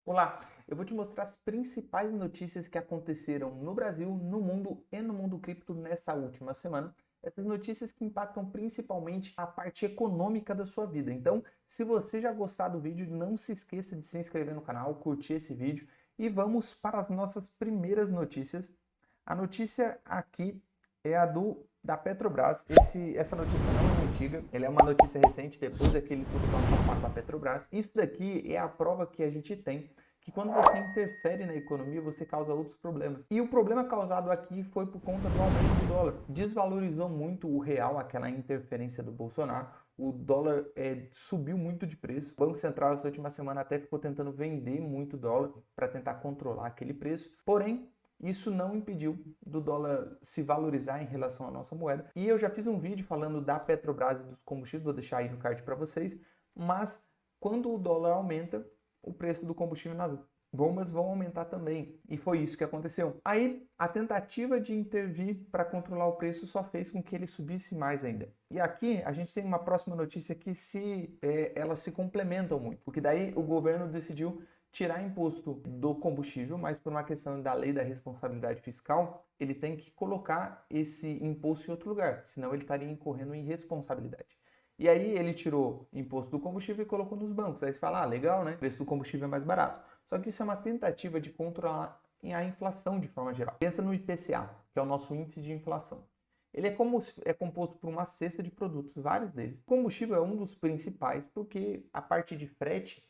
Olá, eu vou te mostrar as principais notícias que aconteceram no Brasil, no mundo e no mundo cripto nessa última semana. Essas notícias que impactam principalmente a parte econômica da sua vida. Então, se você já gostar do vídeo, não se esqueça de se inscrever no canal, curtir esse vídeo e vamos para as nossas primeiras notícias. A notícia aqui é a da Petrobras. Essa notícia não é antiga, ela é uma notícia recente, depois daquele tudo da Petrobras. Isso daqui é a prova que a gente tem que quando você interfere na economia, você causa outros problemas. E o problema causado aqui foi por conta do aumento do dólar. Desvalorizou muito o real, aquela interferência do Bolsonaro. O dólar subiu muito de preço. O Banco Central, essa última semana, até ficou tentando vender muito dólar para tentar controlar aquele preço. Porém, isso não impediu do dólar se valorizar em relação à nossa moeda. E eu já fiz um vídeo falando da Petrobras e dos combustíveis, vou deixar aí no card para vocês. Mas quando o dólar aumenta, o preço do combustível nas bombas vão aumentar também. E foi isso que aconteceu. Aí, a tentativa de intervir para controlar o preço só fez com que ele subisse mais ainda. E aqui, a gente tem uma próxima notícia que elas se complementam muito. Porque daí o governo decidiu tirar imposto do combustível, mas por uma questão da lei da responsabilidade fiscal, ele tem que colocar esse imposto em outro lugar, senão ele estaria incorrendo em responsabilidade. E aí ele tirou imposto do combustível e colocou nos bancos. Aí você fala, legal, né? O preço do combustível é mais barato. Só que isso é uma tentativa de controlar a inflação de forma geral. Pensa no IPCA, que é o nosso índice de inflação. Ele é composto por uma cesta de produtos, vários deles. O combustível é um dos principais, porque a parte de frete,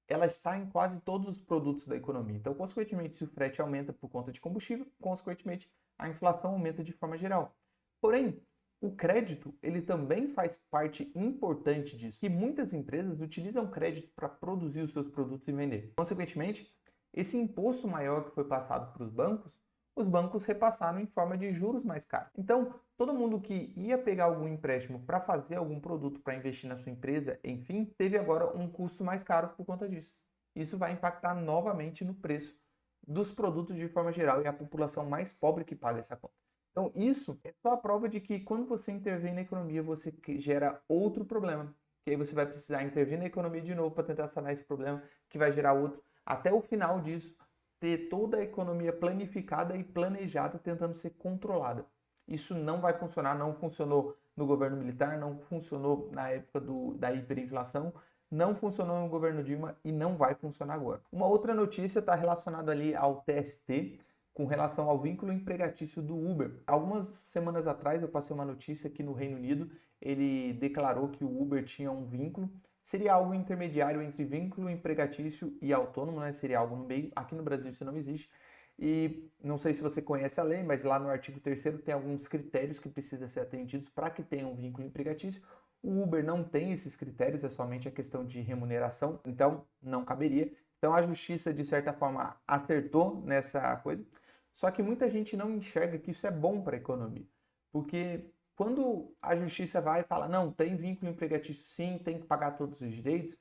ela está em quase todos os produtos da economia. Então, consequentemente, se o frete aumenta por conta de combustível, consequentemente, a inflação aumenta de forma geral. Porém, o crédito, ele também faz parte importante disso. E muitas empresas utilizam crédito para produzir os seus produtos e vender. Consequentemente, esse imposto maior que foi passado para os bancos repassaram em forma de juros mais caros. Então, todo mundo que ia pegar algum empréstimo para fazer algum produto para investir na sua empresa, enfim, teve agora um custo mais caro por conta disso. Isso vai impactar novamente no preço dos produtos de forma geral e é a população mais pobre que paga essa conta. Então, isso é só a prova de que quando você intervém na economia, você gera outro problema. Que aí você vai precisar intervir na economia de novo para tentar sanar esse problema, que vai gerar outro. Até o final disso, ter toda a economia planificada e planejada tentando ser controlada. Isso não vai funcionar, não funcionou no governo militar, não funcionou na época da hiperinflação, não funcionou no governo Dilma e não vai funcionar agora. Uma outra notícia está relacionada ali ao TST, com relação ao vínculo empregatício do Uber. Algumas semanas atrás eu passei uma notícia que no Reino Unido ele declarou que o Uber tinha um vínculo, seria algo intermediário entre vínculo empregatício e autônomo, né? Seria algo no meio. Aqui no Brasil isso não existe. E não sei se você conhece a lei, mas lá no artigo 3º tem alguns critérios que precisam ser atendidos para que tenha um vínculo empregatício. O Uber não tem esses critérios, é somente a questão de remuneração, então não caberia. Então a justiça, de certa forma, acertou nessa coisa. Só que muita gente não enxerga que isso é bom para a economia. Porque quando a justiça vai e fala, não, tem vínculo empregatício sim, tem que pagar todos os direitos,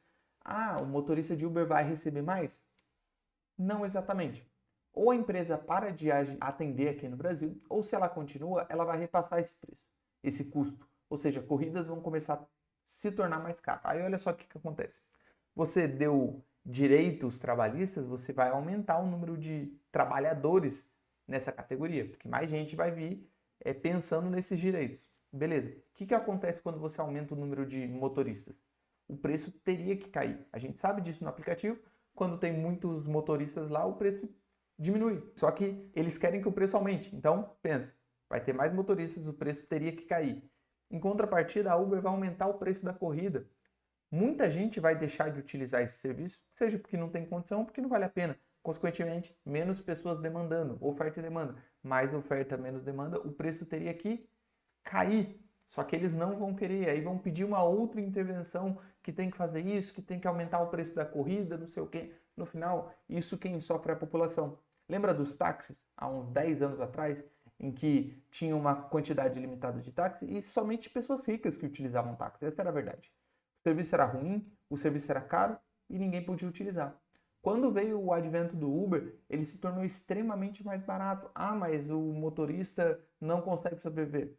o motorista de Uber vai receber mais? Não exatamente. Ou a empresa para de atender aqui no Brasil, ou se ela continua, ela vai repassar esse preço, esse custo. Ou seja, corridas vão começar a se tornar mais caras. Aí olha só o que acontece. Você deu direitos trabalhistas, você vai aumentar o número de trabalhadores nessa categoria, porque mais gente vai vir pensando nesses direitos. Beleza. O que acontece quando você aumenta o número de motoristas? O preço teria que cair. A gente sabe disso no aplicativo. Quando tem muitos motoristas lá, o preço diminui. Só que eles querem que o preço aumente. Então, pensa, vai ter mais motoristas, o preço teria que cair. Em contrapartida, a Uber vai aumentar o preço da corrida. Muita gente vai deixar de utilizar esse serviço, seja porque não tem condição ou porque não vale a pena. Consequentemente, menos pessoas demandando, oferta e demanda. Mais oferta, menos demanda, o preço teria que cair. Só que eles não vão querer, aí vão pedir uma outra intervenção que tem que fazer isso, que tem que aumentar o preço da corrida, não sei o quê. No final, isso quem sofre é a população. Lembra dos táxis, há uns 10 anos atrás, em que tinha uma quantidade limitada de táxi e somente pessoas ricas que utilizavam táxi. Essa era a verdade. O serviço era ruim, o serviço era caro e ninguém podia utilizar. Quando veio o advento do Uber, ele se tornou extremamente mais barato. Mas o motorista não consegue sobreviver.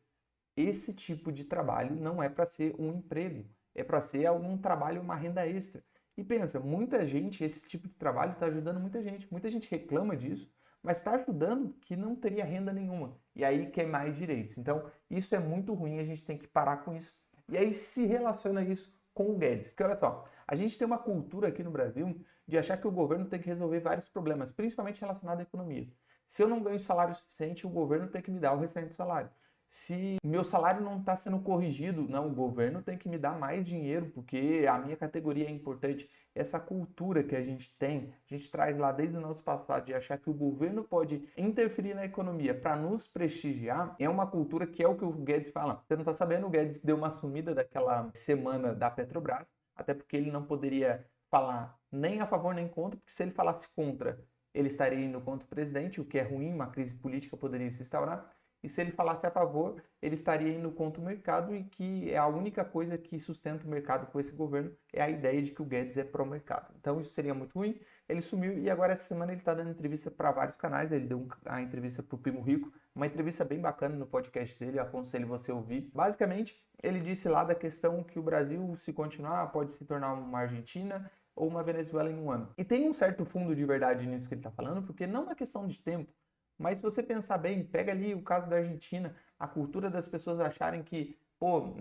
Esse tipo de trabalho não é para ser um emprego, é para ser algum trabalho, uma renda extra. E pensa, muita gente, esse tipo de trabalho está ajudando muita gente reclama disso, mas está ajudando que não teria renda nenhuma, e aí quer mais direitos. Então, isso é muito ruim, a gente tem que parar com isso. E aí se relaciona isso com o Guedes. Porque olha só, a gente tem uma cultura aqui no Brasil de achar que o governo tem que resolver vários problemas, principalmente relacionados à economia. Se eu não ganho salário suficiente, o governo tem que me dar o restante do salário. Se meu salário não está sendo corrigido, não, o governo tem que me dar mais dinheiro, porque a minha categoria é importante. Essa cultura que a gente tem, a gente traz lá desde o nosso passado de achar que o governo pode interferir na economia para nos prestigiar, é uma cultura que é o que o Guedes fala. Você não está sabendo, o Guedes deu uma sumida daquela semana da Petrobras, até porque ele não poderia falar nem a favor nem contra, porque se ele falasse contra, ele estaria indo contra o presidente, o que é ruim, uma crise política poderia se instaurar. E se ele falasse a favor, ele estaria indo contra o mercado e que é a única coisa que sustenta o mercado com esse governo é a ideia de que o Guedes é pró-mercado. Então isso seria muito ruim. Ele sumiu e agora essa semana ele está dando entrevista para vários canais. Ele deu a entrevista para o Primo Rico, uma entrevista bem bacana no podcast dele, aconselho você a ouvir. Basicamente, ele disse lá da questão que o Brasil, se continuar, pode se tornar uma Argentina ou uma Venezuela em um ano. E tem um certo fundo de verdade nisso que ele está falando, porque não é questão de tempo. Mas se você pensar bem, pega ali o caso da Argentina, a cultura das pessoas acharem que, pô,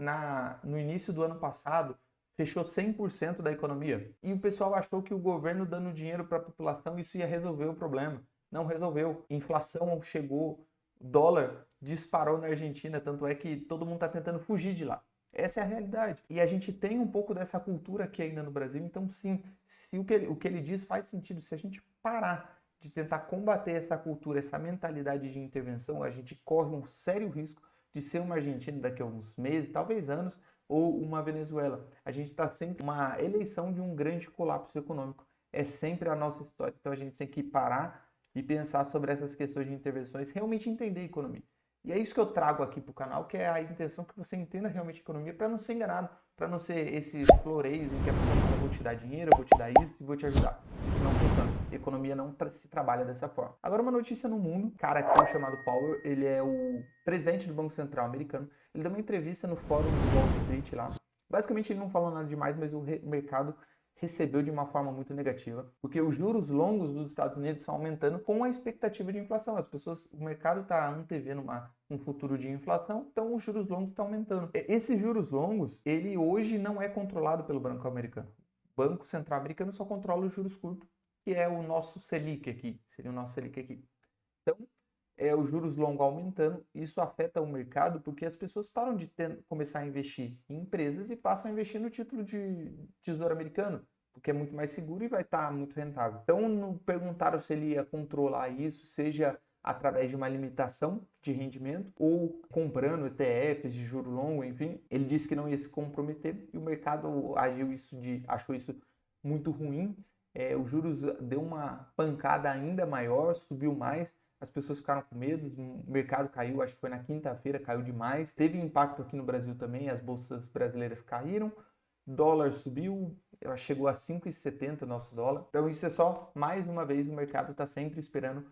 no início do ano passado, fechou 100% da economia. E o pessoal achou que o governo dando dinheiro para a população, isso ia resolver o problema. Não resolveu. Inflação chegou, dólar disparou na Argentina, tanto é que todo mundo está tentando fugir de lá. Essa é a realidade. E a gente tem um pouco dessa cultura aqui ainda no Brasil, então sim, se o que ele diz faz sentido, se a gente parar de tentar combater essa cultura, essa mentalidade de intervenção, a gente corre um sério risco de ser uma Argentina daqui a uns meses, talvez anos, ou uma Venezuela. A gente está sempre uma eleição de um grande colapso econômico. É sempre a nossa história. Então a gente tem que parar e pensar sobre essas questões de intervenções, realmente entender a economia. E é isso que eu trago aqui para o canal, que é a intenção que você entenda realmente a economia, para não ser enganado, para não ser esses floreios em que a pessoa fala, vou te dar dinheiro, eu vou te dar isso e vou te ajudar. Isso não funciona. Economia não se trabalha dessa forma. Agora uma notícia no mundo, cara aqui chamado Powell, ele é o presidente do Banco Central americano, ele deu uma entrevista no fórum de Wall Street lá. Basicamente ele não falou nada demais, mas o mercado recebeu de uma forma muito negativa, porque os juros longos dos Estados Unidos estão aumentando com a expectativa de inflação. As pessoas, o mercado está antevendo um futuro de inflação, então os juros longos estão aumentando. Esses juros longos, ele hoje não é controlado pelo Banco Americano. O Banco Central Americano só controla os juros curtos, que é o nosso Selic aqui, seria o nosso Selic aqui. Então, os juros longos aumentando, isso afeta o mercado porque as pessoas param de começar a investir em empresas e passam a investir no título de tesouro americano, porque é muito mais seguro e vai estar muito rentável. Então, não perguntaram se ele ia controlar isso, seja através de uma limitação de rendimento ou comprando ETFs de juro longo, enfim. Ele disse que não ia se comprometer e o mercado achou isso muito ruim. Os juros deu uma pancada ainda maior, subiu mais. As pessoas ficaram com medo, o mercado caiu, acho que foi na quinta-feira, caiu demais. Teve impacto aqui no Brasil também, as bolsas brasileiras caíram, dólar subiu, chegou a 5,70 o nosso dólar. Então isso é só, mais uma vez, o mercado está sempre esperando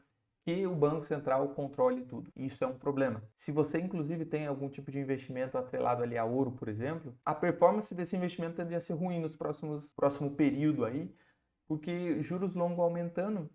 que o Banco Central controle tudo. Isso é um problema. Se você, inclusive, tem algum tipo de investimento atrelado ali a ouro, por exemplo, a performance desse investimento tende a ser ruim nos próximo período aí, porque juros longos aumentando,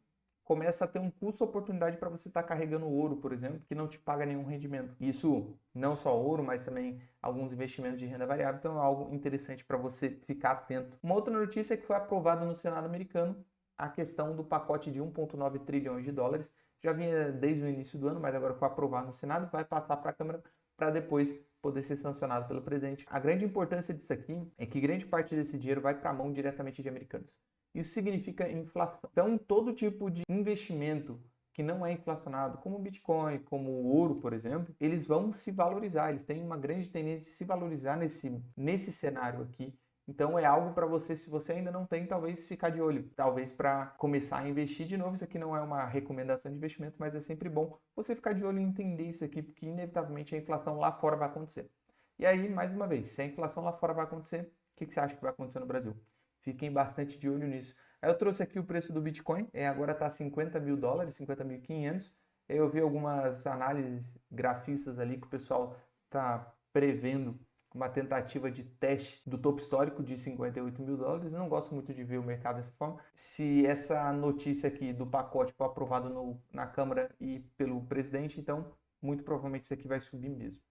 começa a ter um custo-oportunidade para você estar carregando ouro, por exemplo, que não te paga nenhum rendimento. Isso não só ouro, mas também alguns investimentos de renda variável, então é algo interessante para você ficar atento. Uma outra notícia é que foi aprovado no Senado americano a questão do pacote de 1,9 trilhões de dólares. Já vinha desde o início do ano, mas agora foi aprovado no Senado, vai passar para a Câmara para depois poder ser sancionado pelo presidente. A grande importância disso aqui é que grande parte desse dinheiro vai para a mão diretamente de americanos. Isso significa inflação. Então, todo tipo de investimento que não é inflacionado, como o Bitcoin, como o ouro, por exemplo, eles vão se valorizar. Eles têm uma grande tendência de se valorizar nesse cenário aqui. Então, é algo para você, se você ainda não tem, talvez ficar de olho. Talvez para começar a investir de novo. Isso aqui não é uma recomendação de investimento, mas é sempre bom você ficar de olho e entender isso aqui, porque inevitavelmente a inflação lá fora vai acontecer. E aí, mais uma vez, se a inflação lá fora vai acontecer, o que você acha que vai acontecer no Brasil? Fiquem bastante de olho nisso. Aí eu trouxe aqui o preço do Bitcoin, agora está 50 mil dólares, 50.500. Eu vi algumas análises grafistas ali que o pessoal está prevendo uma tentativa de teste do topo histórico de 58 mil dólares. Não gosto muito de ver o mercado dessa forma. Se essa notícia aqui do pacote for aprovada na Câmara e pelo presidente, então muito provavelmente isso aqui vai subir mesmo.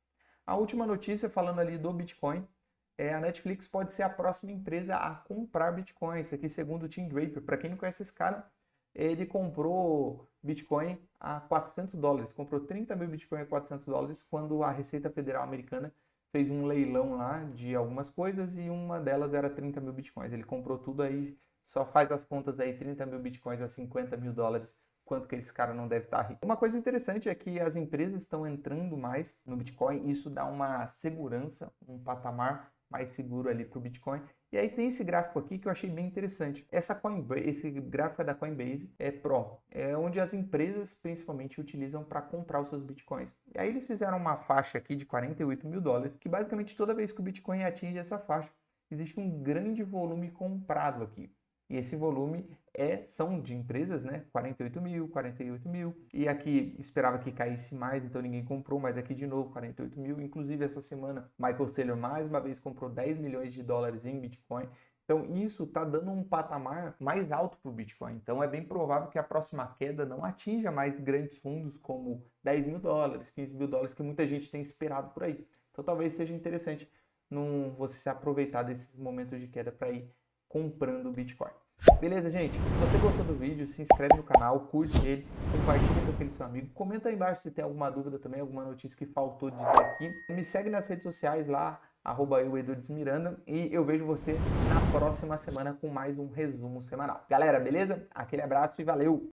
A última notícia, falando ali do Bitcoin, a Netflix pode ser a próxima empresa a comprar Bitcoin. Isso aqui segundo o Tim Draper. Para quem não conhece esse cara, ele comprou Bitcoin a 400 dólares. Comprou 30 mil Bitcoin a 400 dólares quando a Receita Federal Americana fez um leilão lá de algumas coisas e uma delas era 30 mil Bitcoins. Ele comprou tudo aí, só faz as contas aí, 30 mil Bitcoins a 50 mil dólares. Quanto que esse cara não deve estar rico. Uma coisa interessante é que as empresas estão entrando mais no Bitcoin. Isso dá uma segurança, um patamar mais seguro ali para o Bitcoin. E aí tem esse gráfico aqui que eu achei bem interessante. Esse gráfico é da Coinbase, é Pro, é onde as empresas principalmente utilizam para comprar os seus Bitcoins. E aí eles fizeram uma faixa aqui de 48 mil dólares, que basicamente toda vez que o Bitcoin atinge essa faixa, existe um grande volume comprado aqui. E esse volume são de empresas, né? 48 mil. E aqui esperava que caísse mais, então ninguém comprou, mas aqui de novo 48 mil. Inclusive essa semana, Michael Saylor mais uma vez comprou 10 milhões de dólares em Bitcoin. Então isso está dando um patamar mais alto para o Bitcoin. Então é bem provável que a próxima queda não atinja mais grandes fundos como 10 mil dólares, 15 mil dólares, que muita gente tem esperado por aí. Então talvez seja interessante você se aproveitar desses momentos de queda para ir comprando o Bitcoin. Beleza, gente? Se você gostou do vídeo, se inscreve no canal, curte ele, compartilha com aquele seu amigo, comenta aí embaixo se tem alguma dúvida também, alguma notícia que faltou dizer aqui. Me segue nas redes sociais lá, @eu_edudesmiranda, e eu vejo você na próxima semana com mais um resumo semanal. Galera, beleza? Aquele abraço e valeu!